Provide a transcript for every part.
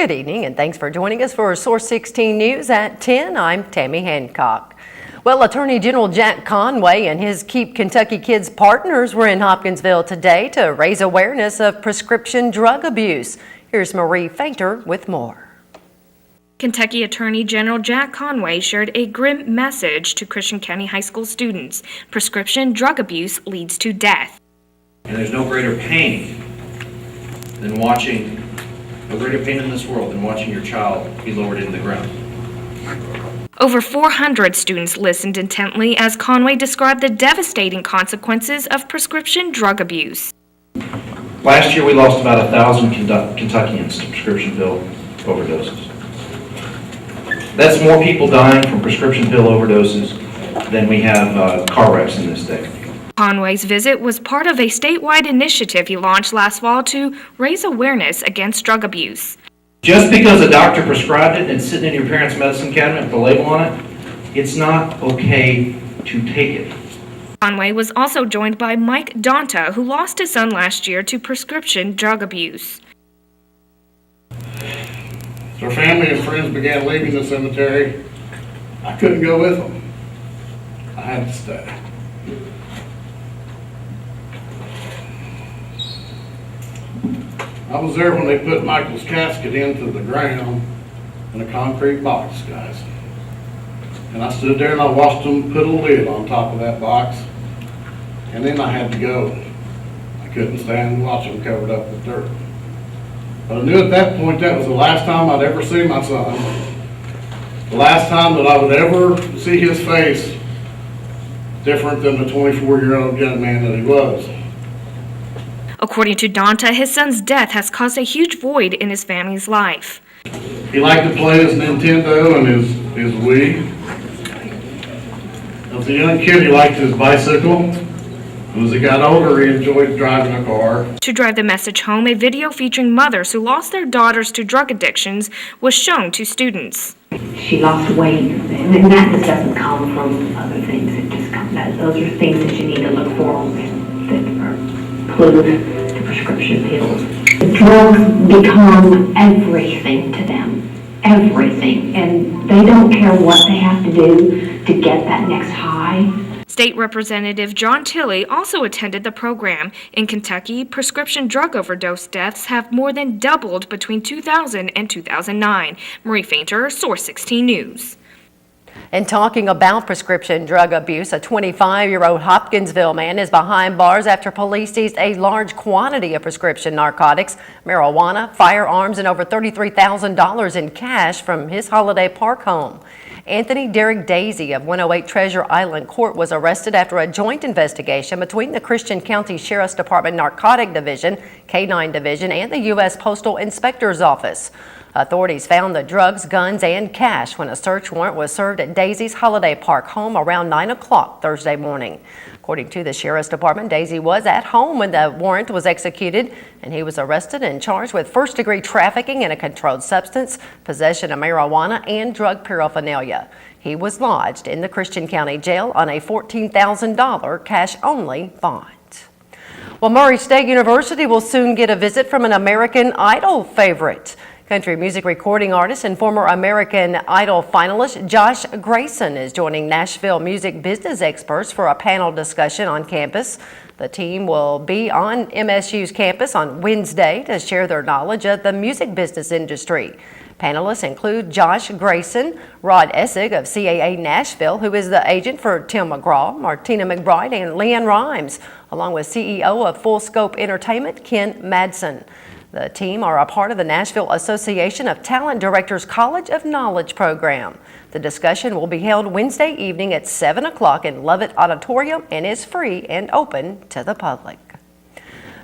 Good evening and thanks for joining us for Source 16 News at 10. I'm Tammy Hancock. Well, Attorney General Jack Conway and his Keep Kentucky Kids partners were in Hopkinsville today to raise awareness of prescription drug abuse. Here's Marie Fainter with more. Kentucky Attorney General Jack Conway shared a grim message to Christian County High School students. Prescription drug abuse leads to death. And there's no greater pain than watching, no greater pain in this world than watching your child be lowered into the ground. Over 400 students listened intently as Conway described the devastating consequences of prescription drug abuse. Last year we lost about 1,000 Kentuckians to prescription pill overdoses. That's more people dying from prescription pill overdoses than we have car wrecks in this state. Conway's visit was part of a statewide initiative he launched last fall to raise awareness against drug abuse. Just because a doctor prescribed it and it's sitting in your parents' medicine cabinet with the label on it, it's not okay to take it. Conway was also joined by Mike Donta, who lost his son last year to prescription drug abuse. So family and friends began leaving the cemetery. I couldn't go with them. I had to stay. I was there when they put Michael's casket into the ground in a concrete box, guys. And I stood there and I watched them put a lid on top of that box. And then I had to go. I couldn't stand and watch them covered up with dirt. But I knew at that point that was the last time I'd ever see my son. The last time that I would ever see his face different than the 24-year-old young man that he was. According to Donta, his son's death has caused a huge void in his family's life. He liked to play his Nintendo and his Wii. As a young kid, he liked his bicycle. As he got older, he enjoyed driving a car. To drive the message home, a video featuring mothers who lost their daughters to drug addictions was shown to students. She lost weight, and that just doesn't come from other things. It just comes. Those are things that you need to look for that are include the prescription pills. Drugs become everything to them, everything, and they don't care what they have to do to get that next high. State Representative John Tilley also attended the program. In Kentucky, prescription drug overdose deaths have more than doubled between 2000 and 2009. Marie Fainter, Source 16 News. And talking about prescription drug abuse, a 25-year-old Hopkinsville man is behind bars after police seized a large quantity of prescription narcotics, marijuana, firearms, and over $33,000 in cash from his Holiday Park home. Anthony Derrick Daisy of 108 Treasure Island Court was arrested after a joint investigation between the Christian County Sheriff's Department Narcotic Division, K-9 Division, and the U.S. Postal Inspector's Office. Authorities found the drugs, guns, and cash when a search warrant was served at Daisy's Holiday Park home around 9 o'clock Thursday morning. According to the Sheriff's Department, Daisy was at home when the warrant was executed, and he was arrested and charged with first-degree trafficking in a controlled substance, possession of marijuana, and drug paraphernalia. He was lodged in the Christian County Jail on a $14,000 cash-only bond. Well, Murray State University will soon get a visit from an American Idol favorite. Country music recording artist and former American Idol finalist Josh Grayson is joining Nashville music business experts for a panel discussion on campus. The team will be on MSU's campus on Wednesday to share their knowledge of the music business industry. Panelists include Josh Grayson, Rod Essig of CAA Nashville, who is the agent for Tim McGraw, Martina McBride, and Leanne Rhymes, along with CEO of Full Scope Entertainment, Ken Madsen. The team are a part of the Nashville Association of Talent Directors College of Knowledge program. The discussion will be held Wednesday evening at 7 o'clock in Lovett Auditorium and is free and open to the public.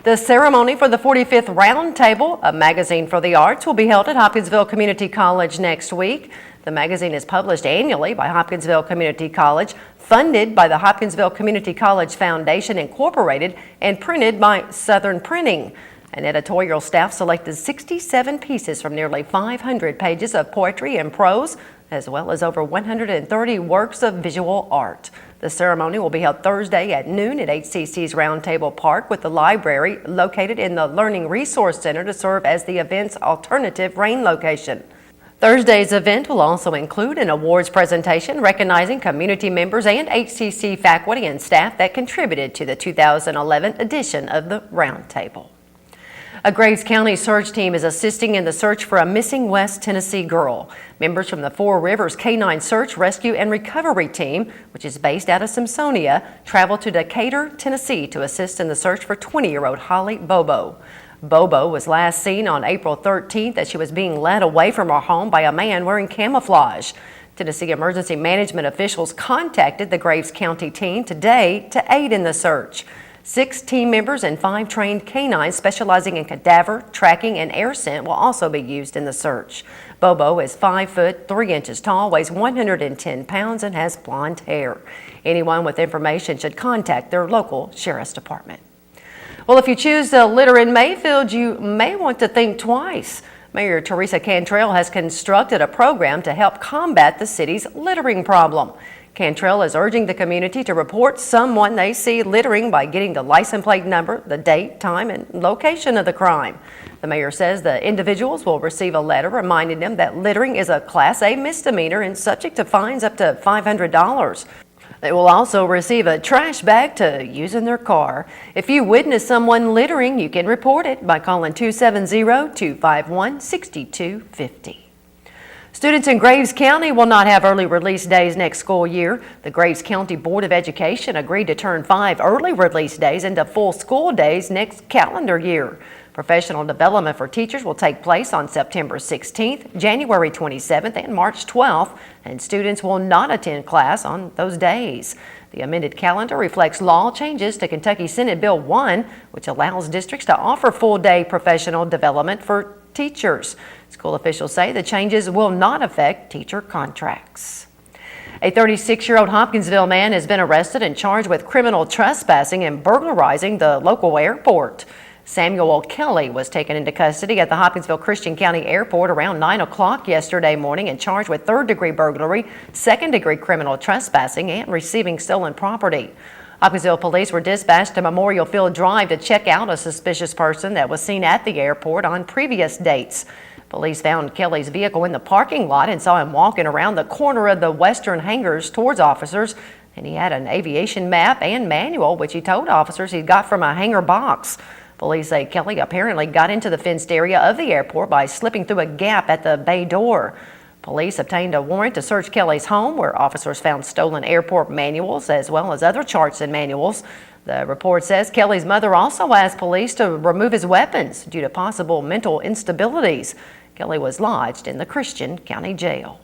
The ceremony for the 45th Roundtable, a magazine for the arts, will be held at Hopkinsville Community College next week. The magazine is published annually by Hopkinsville Community College, funded by the Hopkinsville Community College Foundation Incorporated, and printed by Southern Printing. An editorial staff selected 67 pieces from nearly 500 pages of poetry and prose. as well as over 130 works of visual art. The ceremony will be held Thursday at noon at HCC's Roundtable Park, with the library located in the Learning Resource Center to serve as the event's alternative rain location. Thursday's event will also include an awards presentation recognizing community members and HCC faculty and staff that contributed to the 2011 edition of the Roundtable. A Graves County search team is assisting in the search for a missing West Tennessee girl. Members from the Four Rivers Canine Search, Rescue, and Recovery Team, which is based out of Simpsonia, traveled to Decatur, Tennessee to assist in the search for 20-year-old Holly Bobo. Bobo was last seen on April 13th as she was being led away from her home by a man wearing camouflage. Tennessee emergency management officials contacted the Graves County team today to aid in the search. 6 team members and 5 trained canines specializing in cadaver, tracking, and air scent will also be used in the search. Bobo is 5 foot 3 inches tall, weighs 110 pounds, and has blonde hair. Anyone with information should contact their local sheriff's department. Well, if you choose to litter in Mayfield, you may want to think twice. Mayor Teresa Cantrell has constructed a program to help combat the city's littering problem. Cantrell is urging the community to report someone they see littering by getting the license plate number, the date, time, and location of the crime. The mayor says the individuals will receive a letter reminding them that littering is a Class A misdemeanor and subject to fines up to $500. They will also receive a trash bag to use in their car. If you witness someone littering, you can report it by calling 270-251-6250. Students in Graves County will not have early release days next school year. The Graves County Board of Education agreed to turn 5 early release days into full school days next calendar year. Professional development for teachers will take place on September 16th, January 27th, and March 12th, and students will not attend class on those days. The amended calendar reflects law changes to Kentucky Senate Bill 1, which allows districts to offer full-day professional development for teachers. School officials say the changes will not affect teacher contracts. A 36-year-old Hopkinsville man has been arrested and charged with criminal trespassing and burglarizing the local airport. Samuel Kelly was taken into custody at the Hopkinsville Christian County Airport around 9 o'clock yesterday morning and charged with third-degree burglary, second-degree criminal trespassing, and receiving stolen property. Hopkinsville police were dispatched to Memorial Field Drive to check out a suspicious person that was seen at the airport on previous dates. Police found Kelly's vehicle in the parking lot and saw him walking around the corner of the western hangars towards officers, and he had an aviation map and manual, which he told officers he got from a hangar box. Police say Kelly apparently got into the fenced area of the airport by slipping through a gap at the bay door. Police obtained a warrant to search Kelly's home, where officers found stolen airport manuals as well as other charts and manuals. The report says Kelly's mother also asked police to remove his weapons due to possible mental instabilities. Kelly was lodged in the Christian County Jail.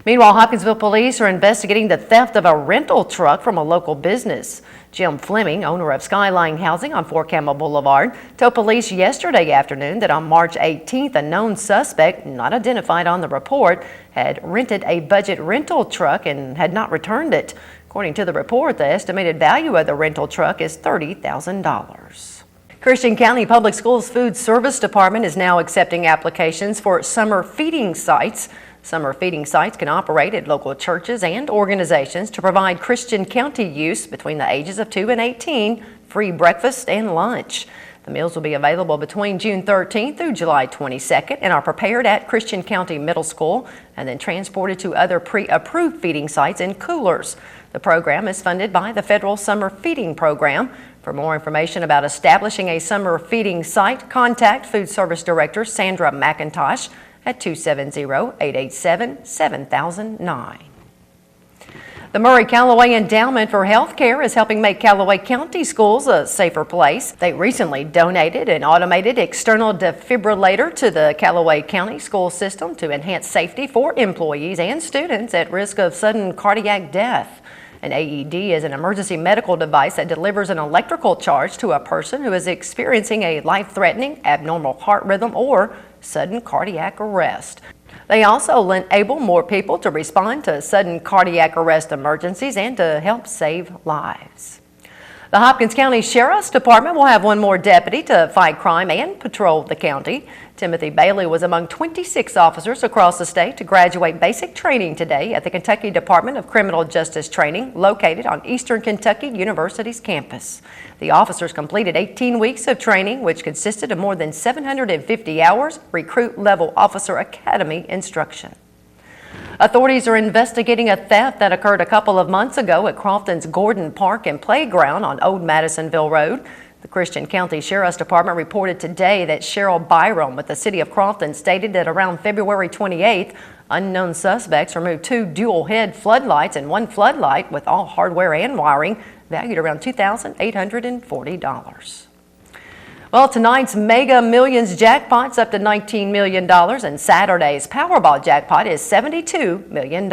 Meanwhile, Hopkinsville police are investigating the theft of a rental truck from a local business. Jim Fleming, owner of Skyline Housing on Fort Campbell Boulevard, told police yesterday afternoon that on March 18th, a known suspect, not identified on the report, had rented a budget rental truck and had not returned it. According to the report, the estimated value of the rental truck is $30,000. Christian County Public Schools Food Service Department is now accepting applications for summer feeding sites. Summer feeding sites can operate at local churches and organizations to provide Christian County youth between the ages of 2 and 18 free breakfast and lunch. The meals will be available between June 13th through July 22nd and are prepared at Christian County Middle School and then transported to other pre-approved feeding sites in coolers. The program is funded by the Federal Summer Feeding Program. For more information about establishing a summer feeding site, contact Food Service Director Sandra McIntosh at 270-887-7009. The Murray Callaway Endowment for Healthcare is helping make Callaway County schools a safer place. They recently donated an automated external defibrillator to the Callaway County school system to enhance safety for employees and students at risk of sudden cardiac death. An AED is an emergency medical device that delivers an electrical charge to a person who is experiencing a life-threatening, abnormal heart rhythm or sudden cardiac arrest. They also enable more people to respond to sudden cardiac arrest emergencies and to help save lives. The Hopkins County Sheriff's Department will have one more deputy to fight crime and patrol the county. Timothy Bailey was among 26 officers across the state to graduate basic training today at the Kentucky Department of Criminal Justice Training, located on Eastern Kentucky University's campus. The officers completed 18 weeks of training, which consisted of more than 750 hours recruit-level officer academy instruction. Authorities are investigating a theft that occurred a couple of months ago at Crofton's Gordon Park and Playground on Old Madisonville Road. The Christian County Sheriff's Department reported today that Cheryl Byram with the City of Crofton stated that around February 28th, unknown suspects removed 2 dual-head floodlights and 1 floodlight with all hardware and wiring valued around $2,840. Well, tonight's Mega Millions jackpot's up to $19 million, and Saturday's Powerball jackpot is $72 million.